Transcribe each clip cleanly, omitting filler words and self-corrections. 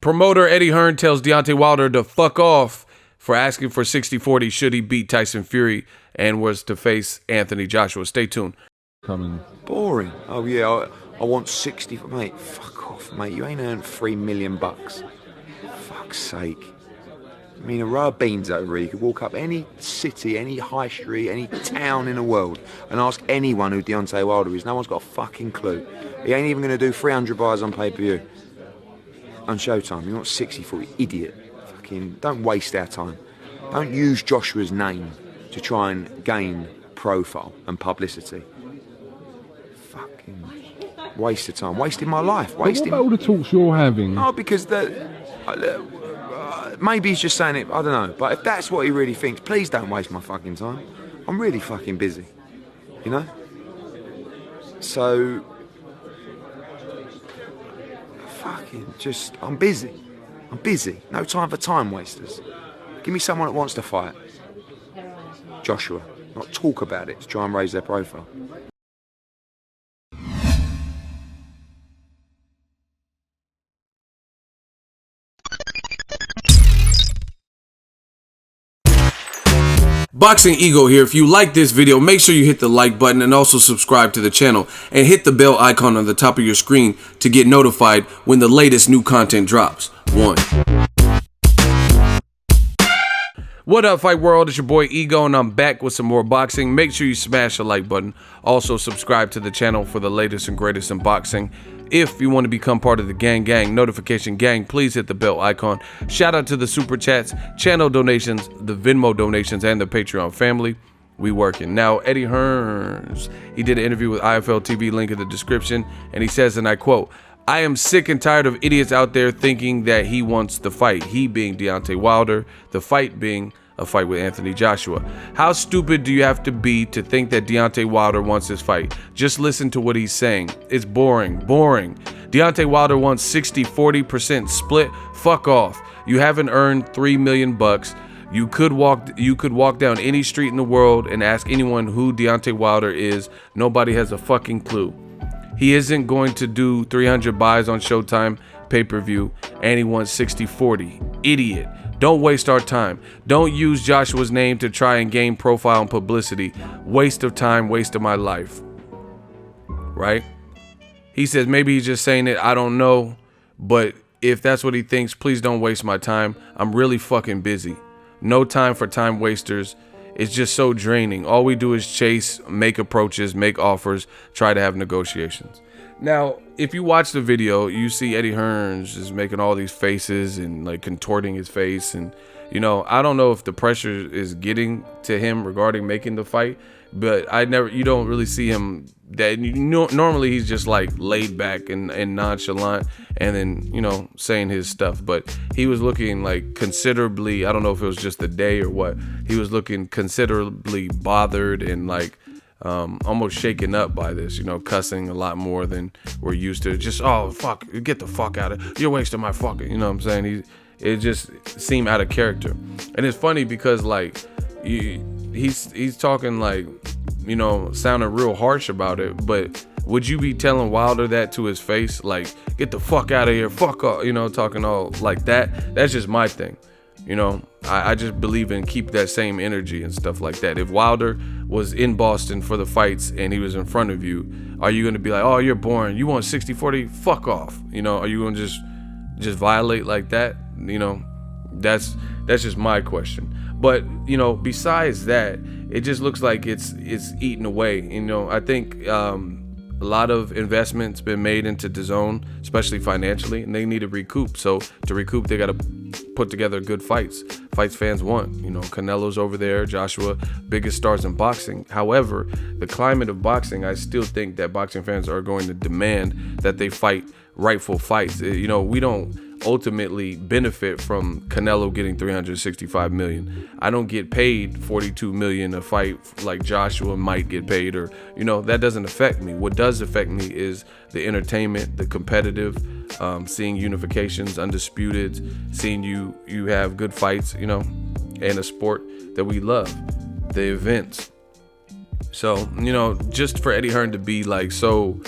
Promoter Eddie Hearn tells Deontay Wilder to fuck off for asking for 60-40 should he beat Tyson Fury and was to face Anthony Joshua. Stay tuned. Coming. Boring. Oh yeah, I want 60. Mate, fuck off, mate. You ain't earned $3 million. Fuck's sake. I mean, a row of beans over here. You could walk up any city, any high street, any town in the world and ask anyone who Deontay Wilder is. No one's got a fucking clue. He ain't even going to do 300 buys on pay-per-view. On Showtime. You want 60-40, idiot. Fucking don't waste our time. Don't use Joshua's name to try and gain profile and publicity. Fucking waste of time. Wasting my life. Wasting. What about all the talks you're having? Oh, because maybe he's just saying it, I don't know. But if that's what he really thinks, please don't waste my fucking time. I'm really fucking busy. You know? So... fucking just... I'm busy. I'm busy. No time for time wasters. Give me someone that wants to fight. Joshua. Not talk about it to try and raise their profile. Boxingego here. If you like this video, make sure you hit the like button and also subscribe to the channel and hit the bell icon on the top of your screen to get notified when the latest new content drops. What up, Fight World? It's your boy Ego and I'm back with some more boxing. Make sure you smash the like button. Also subscribe to the channel for the latest and greatest in boxing. If you want to become part of the gang notification gang, please hit the bell icon. Shout out to the super chats, channel donations, the Venmo donations, and the Patreon family. We working. Now, Eddie Hearn, he did an interview with IFL TV, link in the description, and he says, and I quote, "I am sick and tired of idiots out there thinking that he wants the fight." He being Deontay Wilder, the fight being a fight with Anthony Joshua. How stupid do you have to be to think that Deontay Wilder wants this fight? Just listen to what he's saying. It's boring. Deontay Wilder wants 60-40% split. Fuck off. You haven't earned $3 million. You could walk down any street in the world and ask anyone who Deontay Wilder is. Nobody has a fucking clue. He isn't going to do 300 buys on Showtime pay-per-view, and he wants 60-40. Idiot. Don't waste our time. Don't use Joshua's name to try and gain profile and publicity. Waste of time, waste of my life. Right? He says maybe he's just saying it. I don't know. But if that's what he thinks, please don't waste my time. I'm really fucking busy. No time for time wasters. It's just so draining. All we do is chase, make approaches, make offers, try to have negotiations. Now, if you watch the video, you see Eddie Hearn just making all these faces and like contorting his face. And, you know, I don't know if the pressure is getting to him regarding making the fight, but you don't really see him that normally he's just like laid back and nonchalant and then, you know, saying his stuff. But he was looking like considerably, I don't know if it was just the day or what, he was looking considerably bothered and like, almost shaken up by this, you know, cussing a lot more than we're used to. Just, oh, fuck, get the fuck out of it. You're wasting my fucking, you know what I'm saying? It just seemed out of character. And it's funny because, like, he's talking, like, you know, sounding real harsh about it, but would you be telling Wilder that to his face? Like, get the fuck out of here, fuck off, you know, talking all like that? That's just my thing. You know, I just believe in keep that same energy and stuff like that. If Wilder was in Boston for the fights and he was in front of you, are you going to be like, oh, you're boring, you want 60-40, fuck off? You know, are you going to just violate like that? You know, that's just my question. But, you know, besides that, it just looks like it's eaten away. You know, I think a lot of investments been made into DAZN, especially financially, and they need to recoup. So to recoup, they got to put together good fights fans want. You know, Canelo's over there, Joshua, biggest stars in boxing. However, the climate of boxing, I still think that boxing fans are going to demand that they fight rightful fights. You know, we don't ultimately benefit from Canelo getting 365 million. I don't get paid 42 million a fight like Joshua might get paid, or, you know, that doesn't affect me. What does affect me is the entertainment, the competitive, seeing unifications, undisputed, seeing you have good fights, you know, and a sport that we love, the events. So, you know, just for Eddie Hearn to be like so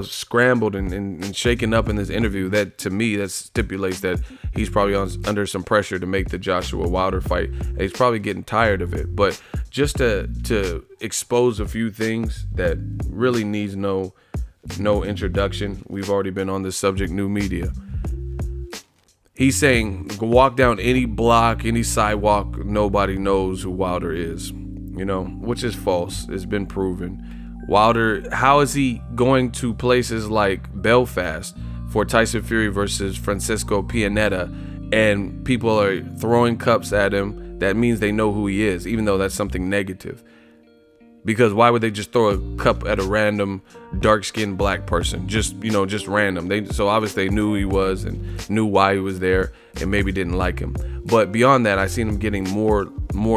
scrambled and shaken up in this interview, that to me, that stipulates that he's probably under some pressure to make the Joshua Wilder fight. And he's probably getting tired of it. But just to expose a few things that really needs no introduction. We've already been on this subject, new media. He's saying, walk down any block, any sidewalk, nobody knows who Wilder is, which is false. It's been proven. Wilder, how is he going to places like Belfast for Tyson Fury versus Francisco Pianeta, and people are throwing cups at him? That means they know who he is, even though that's something negative. Because why would they just throw a cup at a random dark-skinned black person? Just random. So obviously they knew who he was and knew why he was there and maybe didn't like him. But beyond that, I seen him getting more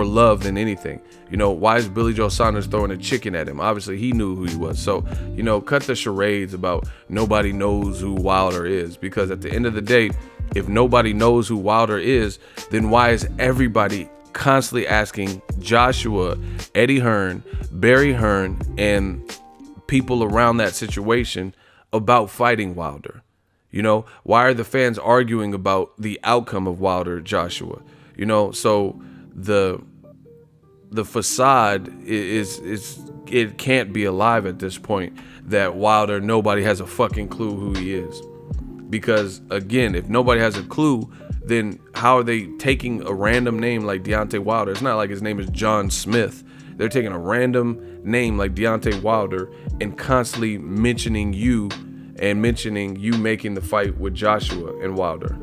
love than anything. Why is Billy Joe Saunders throwing a chicken at him? Obviously he knew who he was. So, cut the charades about nobody knows who Wilder is. Because at the end of the day, if nobody knows who Wilder is, then why is everybody constantly asking Joshua, Eddie Hearn, Barry Hearn, and people around that situation about fighting Wilder? Why are the fans arguing about the outcome of Wilder Joshua? So the facade is it can't be alive at this point that Wilder, nobody has a fucking clue who he is. Because again, if nobody has a clue, then how are they taking a random name like Deontay Wilder? It's not like his name is John Smith. They're taking a random name like Deontay Wilder and constantly mentioning you making the fight with Joshua and Wilder,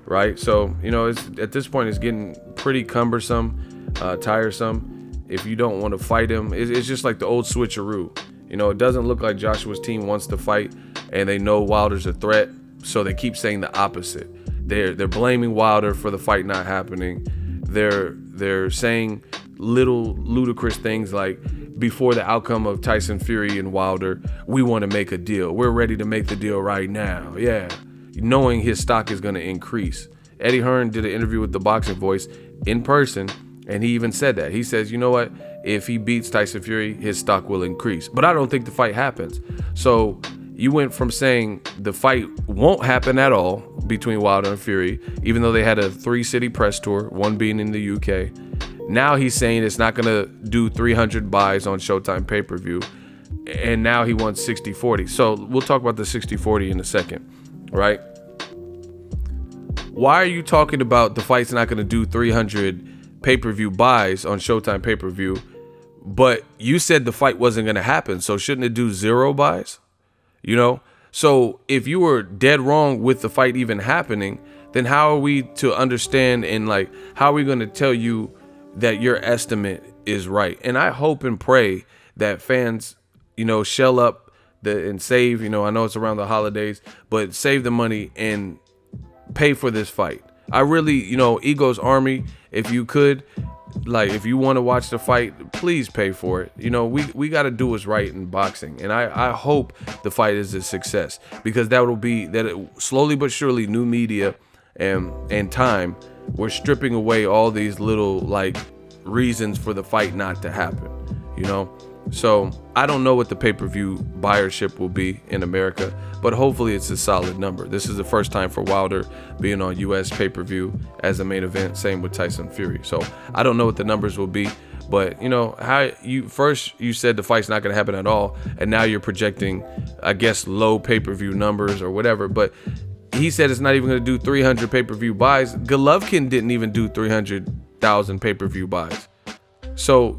right? So, it's at this point, it's getting pretty cumbersome, tiresome. If you don't want to fight him, it's just like the old switcheroo. It doesn't look like Joshua's team wants to fight and they know Wilder's a threat, so they keep saying the opposite. They're blaming Wilder for the fight not happening. They're saying little ludicrous things like, before the outcome of Tyson Fury and Wilder, we want to make a deal. We're ready to make the deal right now. Yeah. Knowing his stock is going to increase. Eddie Hearn did an interview with the Boxing Voice in person, and he even said that. He says, you know what? If he beats Tyson Fury, his stock will increase. But I don't think the fight happens. So you went from saying the fight won't happen at all between Wilder and Fury, even though they had a 3-city press tour, one being in the UK. Now he's saying it's not going to do 300 buys on Showtime pay-per-view. And now he wants 60-40. So we'll talk about the 60-40 in a second, right? Why are you talking about the fight's not going to do 300 pay-per-view buys on Showtime pay-per-view, but you said the fight wasn't going to happen, so shouldn't it do 0 buys? So if you were dead wrong with the fight even happening, then how are we to understand and how are we going to tell you that your estimate is right? And I hope and pray that fans, shell up and save, I know it's around the holidays, but save the money and pay for this fight. I really, Ego's Army, if you could, if you want to watch the fight, please pay for it. We got to do what's right in boxing. And I hope the fight is a success, because slowly but surely, new media and time, we're stripping away all these little reasons for the fight not to happen, So I don't know what the pay-per-view buyership will be in America, but hopefully it's a solid number. This is the first time for Wilder being on US pay-per-view as a main event. Same with Tyson Fury. So I don't know what the numbers will be, but how you said the fight's not going to happen at all, and now you're projecting, I guess, low pay-per-view numbers or whatever. But he said it's not even going to do 300 pay-per-view buys. Golovkin didn't even do 300,000 pay-per-view buys. So,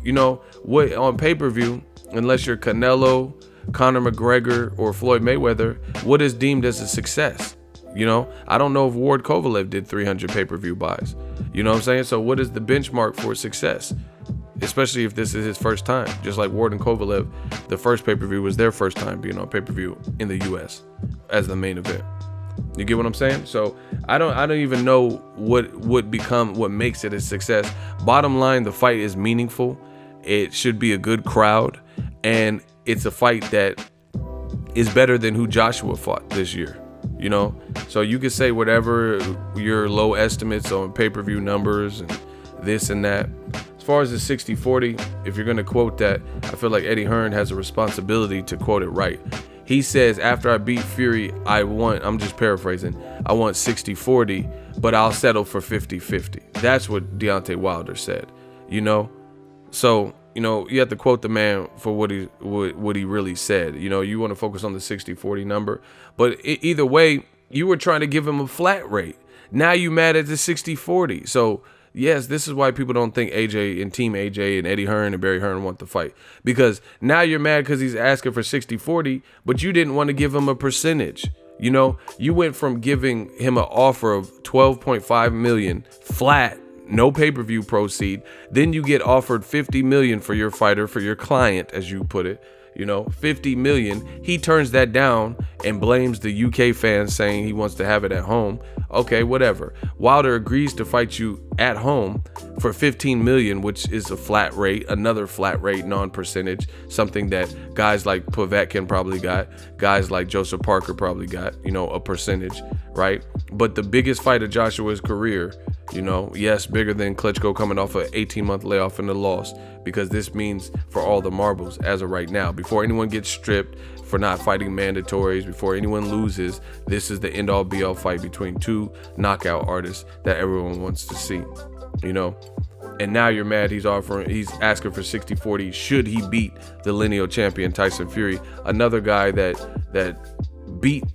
what on pay-per-view, unless you're Canelo, Conor McGregor, or Floyd Mayweather, what is deemed as a success? I don't know if Ward Kovalev did 300 pay-per-view buys. You know what I'm saying? So what is the benchmark for success? Especially if this is his first time. Just like Ward and Kovalev, the first pay-per-view was their first time being on pay-per-view in the US as the main event. You get what I'm saying? So I don't even know what makes it a success. Bottom line, the fight is meaningful. It should be a good crowd, and it's a fight that is better than who Joshua fought this year. So you can say whatever your low estimates on pay-per-view numbers and this and that. As far as the 60-40, if you're going to quote that, I feel like Eddie Hearn has a responsibility to quote it right. He says, after I beat Fury, I'm just paraphrasing, I want 60-40, but I'll settle for 50-50. That's what Deontay Wilder said, you know? So, you know, you have to quote the man for what he really said. You know, you want to focus on the 60-40 number, but either way, you were trying to give him a flat rate. Now you mad at the 60-40. So, yes, this is why people don't think AJ and Team AJ and Eddie Hearn and Barry Hearn want the fight. Because now you're mad because he's asking for 60-40, but you didn't want to give him a percentage. You know, you went from giving him an offer of $12.5 million flat, no pay-per-view proceed. Then you get offered $50 million for your fighter, for your client, as you put it. You know, $50 million. He turns that down and blames the UK fans, saying he wants to have it at home. Okay, whatever. Wilder agrees to fight you at home for $15 million, which is a flat rate, another flat rate, non-percentage, something that guys like Povetkin probably got, guys like Joseph Parker probably got, you know, a percentage, right? But the biggest fight of Joshua's career, you know, yes, bigger than Klitschko coming off an 18-month layoff and a loss, because this means for all the marbles as of right now. Before anyone gets stripped for not fighting mandatories, before anyone loses, this is the end-all be-all fight between two knockout artists that everyone wants to see, you know? And now you're mad he's asking for 60-40 should he beat the lineal champion Tyson Fury, another guy that beat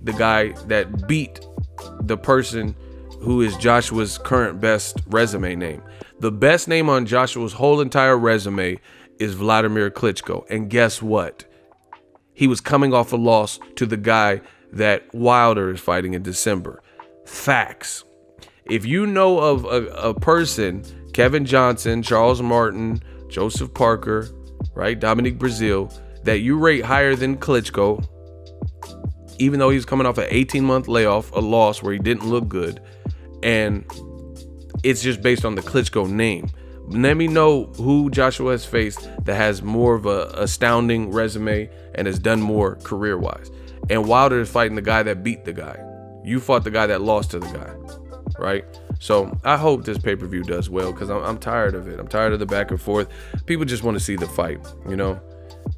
the person who is Joshua's current best resume name. The best name on Joshua's whole entire resume is Vladimir Klitschko. And guess what? He was coming off a loss to the guy that Wilder is fighting in December. Facts. If you know of a person, Kevin Johnson, Charles Martin, Joseph Parker, right, Dominique Brazil, that you rate higher than Klitschko, even though he's coming off an 18-month layoff, a loss where he didn't look good, and it's just based on the Klitschko name. Let me know who Joshua has faced that has more of a astounding resume and has done more career-wise. And Wilder is fighting the guy that beat the guy. You fought the guy that lost to the guy, right? So I hope this pay-per-view does well, because I'm tired of it. I'm tired of the back and forth. People just want to see the fight, you know?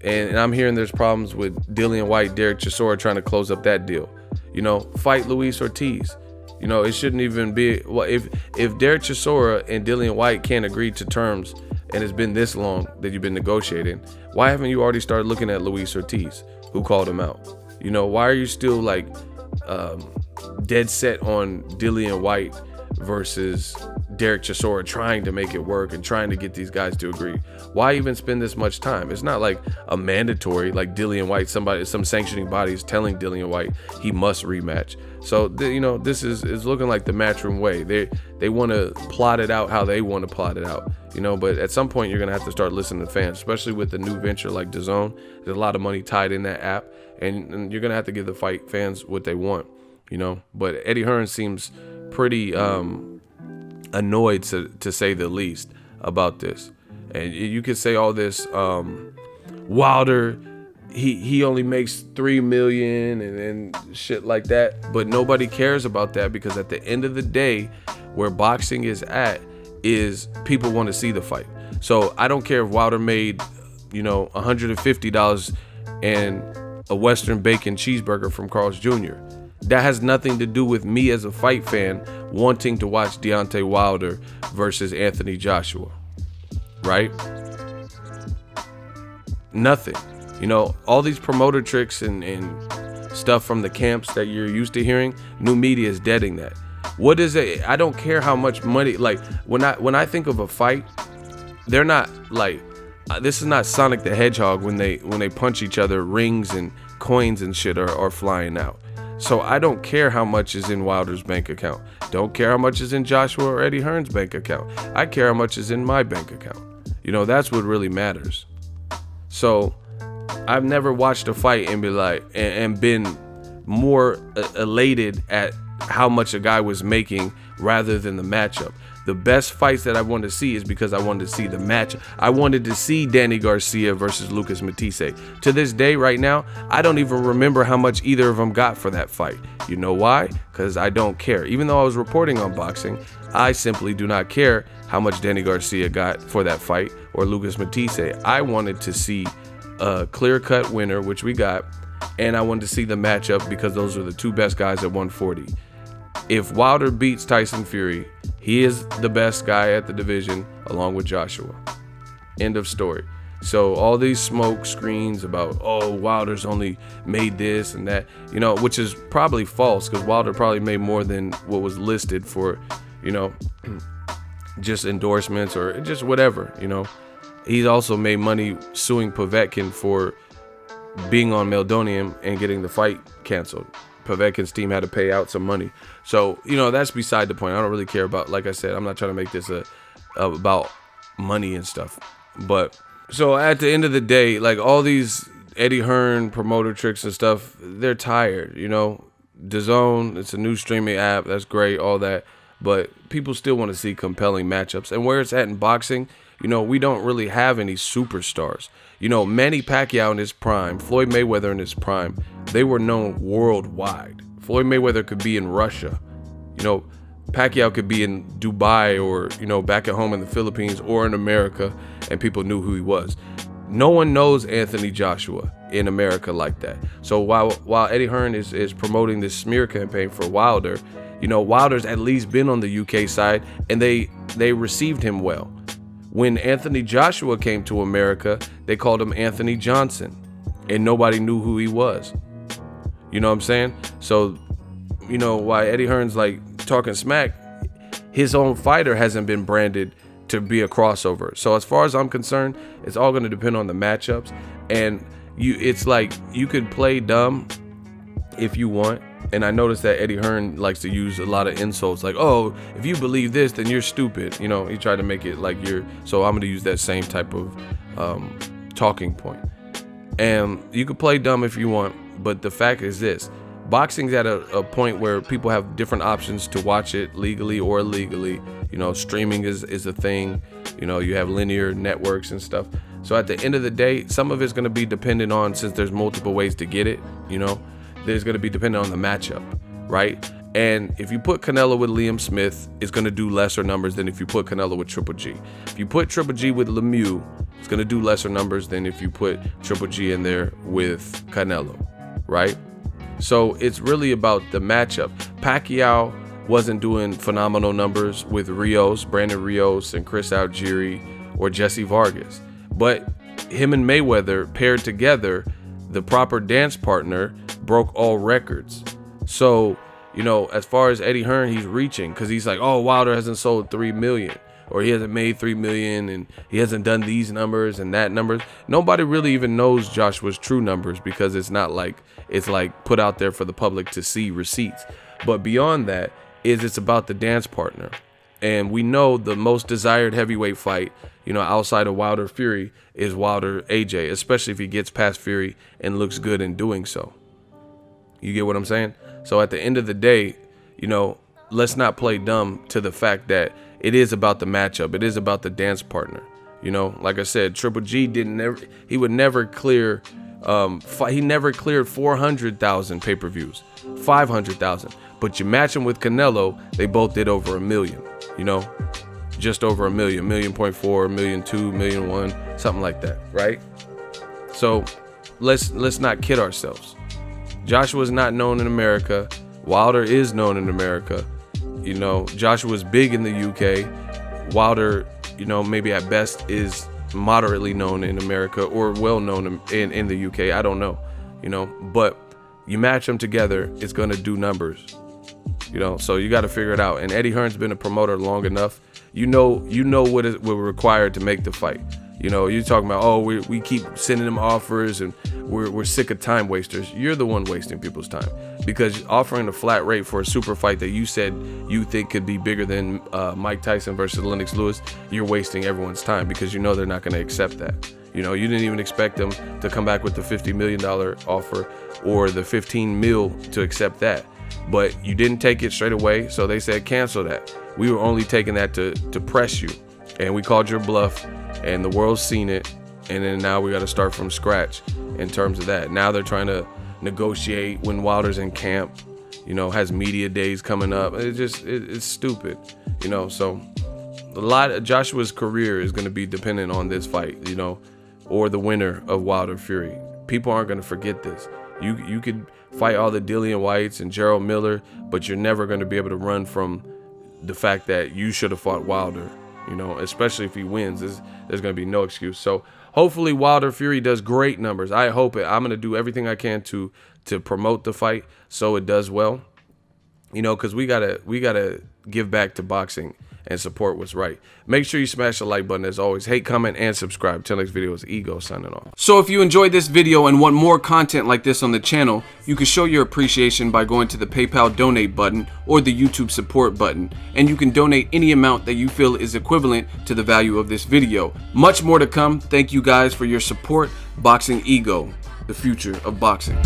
And I'm hearing there's problems with Dillian White, Derek Chisora trying to close up that deal. You know, fight Luis Ortiz. You know, it shouldn't even be. Well, if Derek Chisora and Dillian White can't agree to terms, and it's been this long that you've been negotiating, why haven't you already started looking at Luis Ortiz, who called him out? You know, why are you still like dead set on Dillian White versus Derek Chisora, trying to make it work and trying to get these guys to agree? Why even spend this much time? It's not like a mandatory, like Dillian White, some sanctioning body is telling Dillian White he must rematch. So, you know, this is looking like the Matchroom way. They want to plot it out how they want to plot it out, you know, but at some point you're going to have to start listening to fans, especially with the new venture like DAZN. There's a lot of money tied in that app, and you're going to have to give the fight fans what they want, you know. But Eddie Hearn seems pretty annoyed, to say the least, about this. And you could say all this, Wilder, he only makes $3 million and shit like that, but nobody cares about that, because at the end of the day, where boxing is at is people want to see the fight. So I don't care if Wilder made, you know, $150 and a Western bacon cheeseburger from Carl's Jr. That has nothing to do with me as a fight fan wanting to watch Deontay Wilder versus Anthony Joshua, right? Nothing. You know, all these promoter tricks and stuff from the camps that you're used to hearing, new media is deading that. What is it? I don't care how much money, like when I think of a fight, they're not like, this is not Sonic the Hedgehog when they punch each other, rings and coins and shit are flying out. So I don't care how much is in Wilder's bank account. Don't care how much is in Joshua or Eddie Hearn's bank account. I care how much is in my bank account. You know, that's what really matters. So I've never watched a fight and be like, and been more elated at how much a guy was making rather than the matchup. The best fights that I wanted to see is because I wanted to see the match. I wanted to see Danny Garcia versus Lucas Matisse. To this day, right now, I don't even remember how much either of them got for that fight. You know why? Because I don't care. Even though I was reporting on boxing, I simply do not care how much Danny Garcia got for that fight or Lucas Matisse. I wanted to see a clear-cut winner, which we got. and I wanted to see the matchup because those are the two best guys at 140. If Wilder beats Tyson Fury, he is the best guy at the division along with Joshua. End of story. So all these smoke screens about, oh, Wilder's only made this and that, you know, which is probably false because Wilder probably made more than what was listed for, you know, just endorsements or just whatever, you know. He's also made money suing Povetkin for being on Meldonium and getting the fight canceled. Povetkin's team had to pay out some money. So, you know, that's beside the point. I don't really care about, like I said, I'm not trying to make this about money and stuff. But so at the end of the day, like all these Eddie Hearn promoter tricks and stuff, they're tired, you know. DAZN, it's a new streaming app. That's great, all that. But people still want to see compelling matchups. And where it's at in boxing, you know, we don't really have any superstars. You know, Manny Pacquiao in his prime, Floyd Mayweather in his prime, they were known worldwide. Floyd Mayweather could be in Russia. You know, Pacquiao could be in Dubai or, you know, back at home in the Philippines or in America, and people knew who he was. No one knows Anthony Joshua in America like that. So while Eddie Hearn is promoting this smear campaign for Wilder, you know, Wilder's at least been on the UK side, and they received him well. When Anthony Joshua came to America, they called him Anthony Johnson, and nobody knew who he was. You know what I'm saying? So, you know, while Eddie Hearn's like talking smack, his own fighter hasn't been branded to be a crossover. So as far as I'm concerned, it's all going to depend on the matchups. And it's like you could play dumb if you want. And I noticed that Eddie Hearn likes to use a lot of insults like, oh, if you believe this, then you're stupid. You know, he tried to make it like so I'm going to use that same type of talking point. And you could play dumb if you want, but the fact is this. Boxing's at a point where people have different options to watch it legally or illegally. You know, streaming is a thing. You know, you have linear networks and stuff. So at the end of the day, some of it's going to be dependent on, since there's multiple ways to get it, you know, there's going to be dependent on the matchup, right? And if you put Canelo with Liam Smith, it's going to do lesser numbers than if you put Canelo with Triple G. If you put Triple G with Lemieux, it's going to do lesser numbers than if you put Triple G in there with Canelo, right? So it's really about the matchup. Pacquiao wasn't doing phenomenal numbers with Brandon Rios and Chris Algieri or Jesse Vargas. But him and Mayweather paired together, the proper dance partner, broke all records. So, you know, as far as Eddie Hearn, he's reaching because he's like, oh, Wilder hasn't sold 3 million or he hasn't made 3 million and he hasn't done these numbers and that numbers. Nobody really even knows Joshua's true numbers because it's not like it's like put out there for the public to see receipts. But beyond that it's about the dance partner. And we know the most desired heavyweight fight, you know, outside of Wilder Fury is Wilder AJ, especially if he gets past Fury and looks good in doing so. You get what I'm saying? So at the end of the day, you know, let's not play dumb to the fact that it is about the matchup. It is about the dance partner. You know, like I said, Triple G he would never clear, he never cleared 400,000 pay-per-views, 500,000. But you match him with Canelo, they both did over 1 million, you know, just over 1 million, 1.4 million, 1.2 million, 1 million, something like that, right? So let's not kid ourselves. Joshua's not known in America. Wilder is known in America. You know, Joshua's big in the UK. Wilder, you know, maybe at best is moderately known in America or well known in the UK. I don't know, you know, but you match them together, it's going to do numbers, you know, so you got to figure it out. And Eddie Hearn's been a promoter long enough. You know what we're required to make the fight. You know, you're talking about, oh, we keep sending them offers and we're sick of time wasters. You're the one wasting people's time because offering a flat rate for a super fight that you said you think could be bigger than Mike Tyson versus Lennox Lewis, you're wasting everyone's time because you know they're not going to accept that. You know, you didn't even expect them to come back with the $50 million offer or the 15 mil to accept that. But you didn't take it straight away, so they said cancel that. We were only taking that to press you. And we called your bluff, and the world's seen it. And then now we got to start from scratch in terms of that. Now they're trying to negotiate when Wilder's in camp, you know, has media days coming up. It's stupid, you know. So a lot of Joshua's career is going to be dependent on this fight, you know, or the winner of Wilder Fury. People aren't going to forget this. You could fight all the Dillian Whites and Gerald Miller, but you're never going to be able to run from the fact that you should have fought Wilder. You know, especially if he wins, there's going to be no excuse. So hopefully Wilder Fury does great numbers. I hope it. I'm going to do everything I can to promote the fight so it does well. You know, because we gotta give back to boxing and support what's right. Make sure you smash the like button as always. Hate, comment, and subscribe. Till next video is Ego signing off. So if you enjoyed this video and want more content like this on the channel, you can show your appreciation by going to the PayPal donate button or the YouTube support button. And you can donate any amount that you feel is equivalent to the value of this video. Much more to come. Thank you guys for your support. Boxingego, the future of boxing.